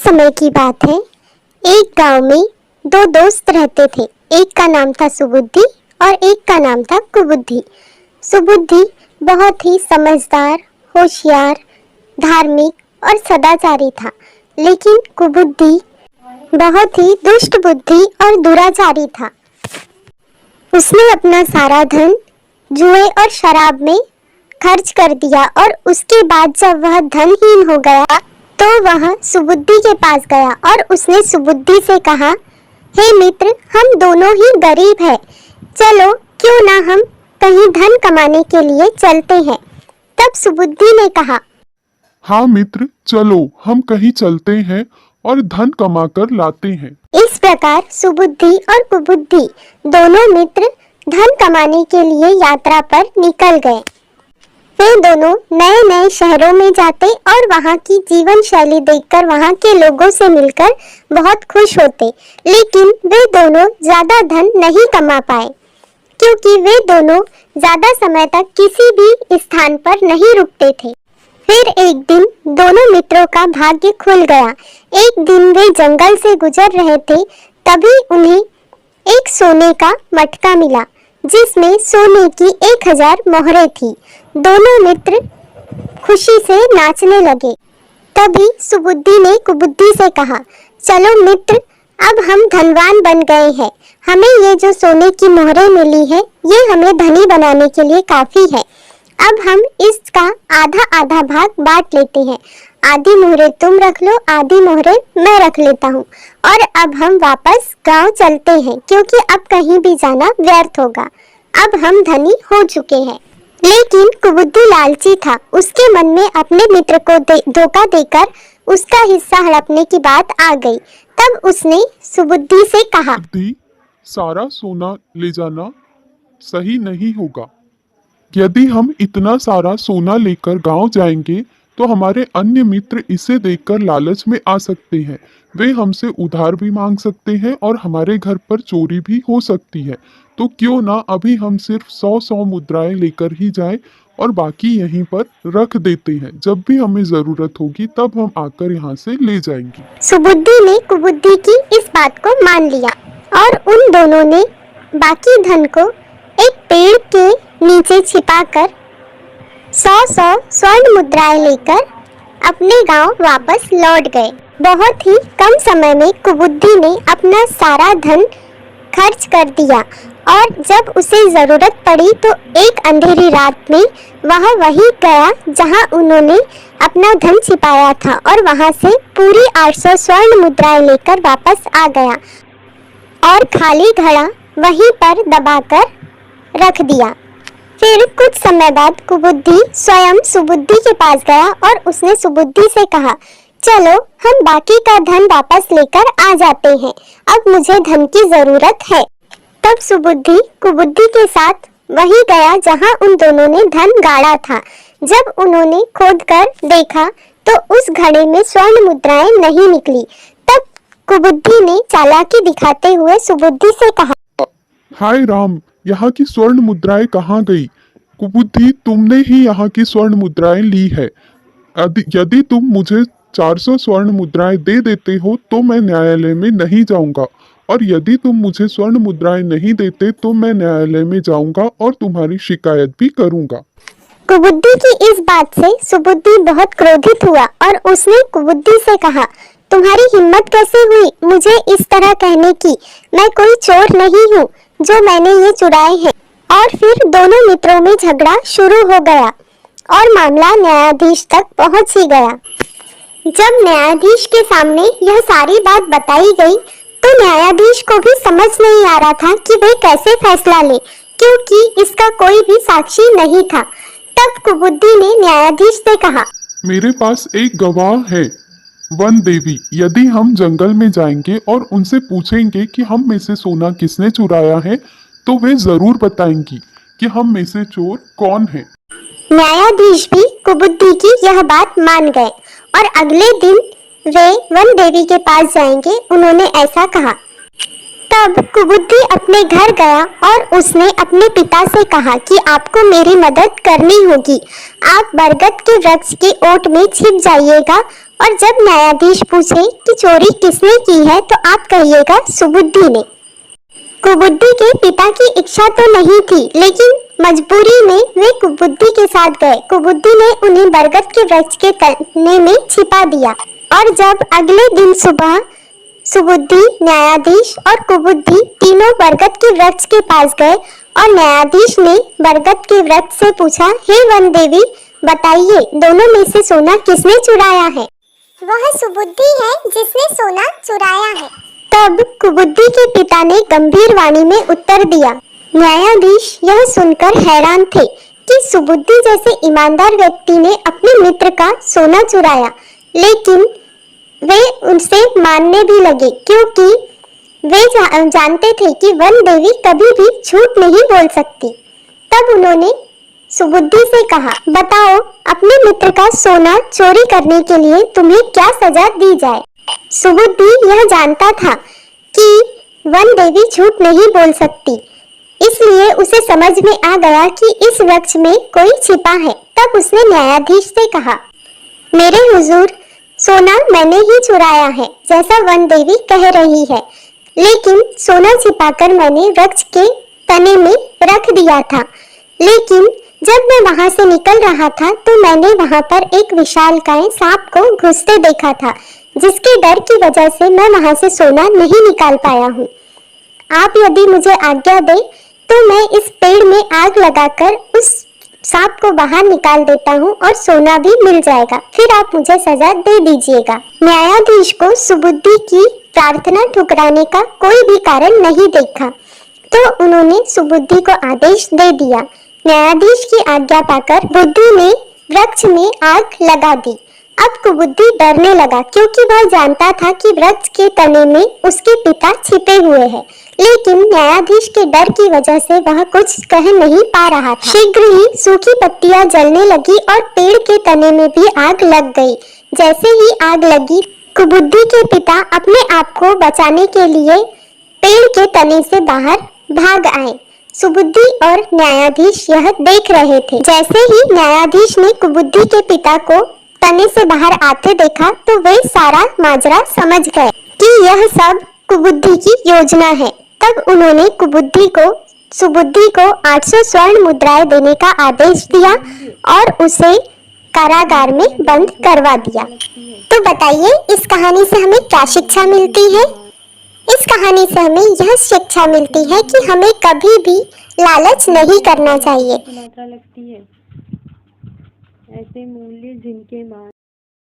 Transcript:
समय की बात है। एक गांव में दो दोस्त रहते थे। एक का नाम था सुबुद्धि और एक का नाम था कुबुद्धि। सुबुद्धि बहुत ही समझदार, होशियार, धार्मिक और सदाचारी था, लेकिन कुबुद्धि बहुत ही दुष्ट बुद्धि और दुराचारी था। उसने अपना सारा धन जुए और शराब में खर्च कर दिया और उसके बाद जब वह धनहीन हो गया तो वह सुबुद्धि के पास गया और उसने सुबुद्धि से कहा, हे मित्र, हम दोनों ही गरीब हैं, चलो क्यों ना हम कहीं धन कमाने के लिए चलते हैं। तब सुबुद्धि ने कहा, हाँ मित्र, चलो हम कहीं चलते हैं और धन कमाकर लाते हैं। इस प्रकार सुबुद्धि और कुबुद्धि दोनों मित्र धन कमाने के लिए यात्रा पर निकल गए। वे दोनों नए नए शहरों में जाते और वहाँ की जीवन शैली देखकर वहाँ के लोगों से मिलकर बहुत खुश होते, लेकिन वे दोनों ज्यादा धन नहीं कमा पाए क्योंकि वे दोनों ज्यादा समय तक किसी भी स्थान पर नहीं रुकते थे। फिर एक दिन दोनों मित्रों का भाग्य खुल गया। एक दिन वे जंगल से गुजर रहे थे, तभी उन्हें एक सोने का मटका मिला जिसमें सोने की 1000 मोहरें थी। दोनों मित्र खुशी से नाचने लगे। तभी सुबुद्धि ने कुबुद्धि से कहा, चलो मित्र, अब हम धनवान बन गए हैं। हमें ये जो सोने की मोहरें मिली है ये हमें धनी बनाने के लिए काफी है। अब हम इसका आधा आधा भाग बांट लेते हैं। आधी मोहरें तुम रख लो, आधी मोहरें मैं रख लेता हूँ। और अब हम वापस गांव चलते हैं क्योंकि अब कहीं भी जाना व्यर्थ होगा। अब हम धनी हो चुके हैं। लेकिन कुबुद्धि लालची था। उसके मन में अपने मित्र को धोखा देकर उसका हिस्सा हड़पने की बात आ गई। तब उसने सुबुद्धि से कहा, सारा सोना ले जाना सही नहीं होगा। यदि हम इतना सारा सोना लेकर गांव जाएंगे तो हमारे अन्य मित्र इसे देखकर लालच में आ सकते हैं। वे हमसे उधार भी मांग सकते हैं और हमारे घर पर चोरी भी हो सकती है। तो क्यों ना अभी हम सिर्फ 100 मुद्राएं लेकर ही जाएं और बाकी यहीं पर रख देते हैं। जब भी हमें जरूरत होगी तब हम आकर यहाँ से ले जाएंगे। सुबुद्धि ने कुबुद्धि की इस बात को मान लिया और उन दोनों ने बाकी धन को एक पेड़ के नीचे छिपाकर 100 स्वर्ण मुद्राएं लेकर अपने गांव वापस लौट गए। बहुत ही कम समय में कुबुद्धि ने अपना सारा धन खर्च कर दिया और जब उसे जरूरत पड़ी तो एक अंधेरी रात में वह वहीं गया जहां उन्होंने अपना धन छिपाया था और वहां से पूरी 800 स्वर्ण मुद्राएं लेकर वापस आ गया और खाली घड़ा वहीं पर दबाकर रख दिया। फिर कुछ समय बाद कुबुद्धि स्वयं सुबुद्धि के पास गया और उसने सुबुद्धि से कहा, चलो हम बाकी का धन वापस लेकर आ जाते हैं, अब मुझे धन की जरूरत है। तब सुबुद्धि कुबुद्धि के साथ वहीं गया जहां उन दोनों ने धन गाड़ा था। जब उन्होंने खोदकर देखा तो उस घड़े में स्वर्ण मुद्राएं नहीं निकली। तब कुबुद्धि ने चालाकी दिखाते हुए सुबुद्धि से कहा, हाय राम, यहाँ की स्वर्ण मुद्राएं कहाँ गई? कुबुद्धि, तुमने ही यहाँ की स्वर्ण मुद्राएं ली है। यदि तुम मुझे 400 स्वर्ण मुद्राएं दे देते हो तो मैं न्यायालय में नहीं जाऊंगा, और यदि तुम मुझे स्वर्ण मुद्राएं नहीं देते तो मैं न्यायालय में जाऊंगा और तुम्हारी शिकायत भी करूंगा। कुबुद्धि की इस बात से सुबुद्धि बहुत क्रोधित हुआ और उसने कुबुद्धि से कहा, तुम्हारी हिम्मत कैसे हुई मुझे इस तरह कहने की? मैं कोई चोर नहीं हूँ जो मैंने ये चुराए हैं। और फिर दोनों मित्रों में झगड़ा शुरू हो गया और मामला न्यायाधीश तक पहुंच ही गया। जब न्यायाधीश के सामने यह सारी बात बताई गई तो न्यायाधीश को भी समझ नहीं आ रहा था कि वे कैसे फैसला ले, क्योंकि इसका कोई भी साक्षी नहीं था। तब कुबुद्धि ने न्यायाधीश से कहा, मेरे पास एक गवाह है, वन देवी। यदि हम जंगल में जाएंगे और उनसे पूछेंगे कि हम में से सोना किसने चुराया है तो वे जरूर बताएंगी कि हम में से चोर कौन है। न्यायाधीश भी कुबुद्धि की यह बात मान गए और अगले दिन वे वन देवी के पास जाएंगे। उन्होंने ऐसा कहा। तब कुबुद्धि अपने घर गया और उसने अपने पिता से कहा कि आपको मेरी मदद करनी होगी। आप बरगद के वृक्ष के ओट में छिप जाइएगा और जब न्यायाधीश पूछे कि चोरी किसने की है तो आप कहिएगा सुबुद्धि ने। कुबुद्धि के पिता की इच्छा तो नहीं थी, लेकिन मजबूरी में वे कुबुद्धि के साथ गए। कुबुद्धि ने उन्हें बरगद के वृक्ष के तने में छिपा दिया और जब अगले दिन सुबह सुबुद्धि, न्यायाधीश और कुबुद्धि तीनों बरगद के वृक्ष के पास गए और न्यायाधीश ने बरगद के वृक्ष से पूछा, हे वन देवी, बताइए दोनों में से सोना किसने चुराया है? वह सुबुद्धि है जिसने सोना चुराया है। तब कुबुद्धि के पिता ने गंभीर वाणी में उत्तर दिया। न्यायाधीश यह सुनकर हैरान थे कि सुबुद्धि जैसे ईमानदार व्यक्ति ने अपने मित्र का सोना चुराया, लेकिन वे उनसे मानने भी लगे क्योंकि वे जानते थे कि वन देवी कभी भी झूठ नहीं बोल सकती। तब उन्होंने सुबुद्धि से कहा, बताओ अपने मित्र का सोना चोरी करने के लिए तुम्हें क्या सजा दी जाए? सुबुद्धि यह जानता था कि वन देवी झूठ नहीं बोल सकती, इसलिए उसे समझ में आ गया कि इस वृक्ष में कोई छिपा है। तब उसने न्यायाधीश से कहा, मेरे हुजूर, सोना मैंने ही चुराया है जैसा वन देवी कह रही है, लेकिन सोना छिपाकर मैंने वृक्ष के तने में रख दिया था। लेकिन जब मैं वहां से निकल रहा था तो मैंने वहां पर एक विशालकाय सांप को घुसते देखा था, जिसके डर की वजह से मैं वहां से सोना नहीं निकाल पाया हूँ। आप यदि मुझे आज्ञा दें तो मैं इस पेड़ में आग लगाकर उस सांप को बाहर निकाल देता हूँ और सोना भी मिल जाएगा, फिर आप मुझे सजा दे दीजिएगा। न्यायाधीश को सुबुद्धि की प्रार्थना ठुकराने का कोई भी कारण नहीं देखा, तो उन्होंने सुबुद्धि को आदेश दे दिया। न्यायाधीश की आज्ञा पाकर बुद्धि ने वृक्ष में आग लगा दी। अब कुबुद्धि डरने लगा क्योंकि वह जानता था कि वृक्ष के तने में उसके पिता छिपे हुए हैं, लेकिन न्यायाधीश के डर की वजह से वह कुछ कह नहीं पा रहा था। शीघ्र ही सूखी पत्तियां जलने लगी और पेड़ के तने में भी आग लग गई। जैसे ही आग लगी, कुबुद्धि के पिता अपने आप को बचाने के लिए पेड़ के तने से बाहर भाग आए। सुबुद्धि और न्यायाधीश यह देख रहे थे। जैसे ही न्यायाधीश ने कुबुद्धि के पिता को तने से बाहर आते देखा तो वे सारा माजरा समझ गए कि यह सब कुबुद्धि की योजना है। तब उन्होंने सुबुद्धि को 800 स्वर्ण मुद्राएं देने का आदेश दिया और उसे कारागार में बंद करवा दिया। तो बताइए, इस कहानी से हमें क्या शिक्षा मिलती है? इस कहानी से हमें यह शिक्षा मिलती है कि हमें कभी भी लालच नहीं करना चाहिए। मात्रा लगती है, ऐसे मूल्य जिनके मान